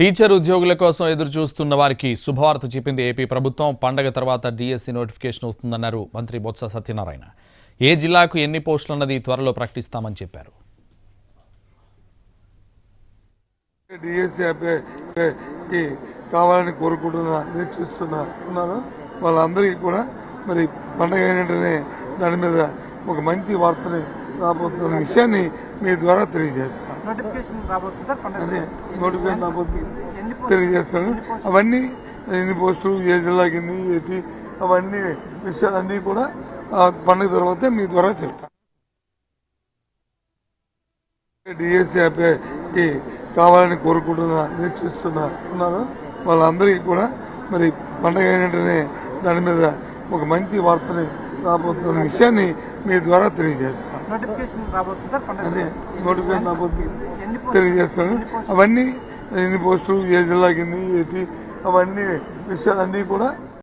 Teacher ఉద్యోగుల కోసం ఎదురు చూస్తున్న వారికి శుభవార్త చెప్పింది ఏపీ ప్రభుత్వం. పండగ తర్వాత డిఎస్సి నోటిఫికేషన్ వస్తుందన్నారు మంత్రి బొత్స సత్యనారాయణ. ఏ జిల్లాకు ఎన్ని పోస్టులన్నది త్వరలో ప్రకటిస్తామని చెప్పారు. డిఎస్సి కావాలని కోరుకుంటున్నా, నిరీక్షిస్తున్నాను. వాళ్ళందరికీ కూడా మరి పండగ అయినట్టునే దాని మీద ఒక మంచి వార్తని రాబోతున్న విషయాన్ని మీ ద్వారా తెలియజేస్తాను. అదే నోటిఫికేషన్ రాబోతుంది తెలియజేస్తాను. అవన్నీ ఎన్ని పోస్టులు, ఏ జిల్లాకి ఎన్ని, ఏంటి, అవన్నీ విషయాలన్నీ కూడా పండుగ తర్వాతే మీ ద్వారా చెప్తాను. డిఎస్సి కావాలని కోరుకుంటున్నా, నిరీక్షిస్తున్నాను. వాళ్ళందరికీ కూడా మరి పండగ అయినట్టునే దాని మీద ఒక మంచి వార్తని రాబోతున్న విషయాన్ని మీ ద్వారా తెలియజేస్తాను. అదే నోటిఫికేషన్ రాబోతుంది తెలియజేస్తాను. అవన్నీ ఎన్ని పోస్టులు, ఏ జిల్లాకి ఎన్ని, ఏంటి, అవన్నీ విషయాలన్నీ కూడా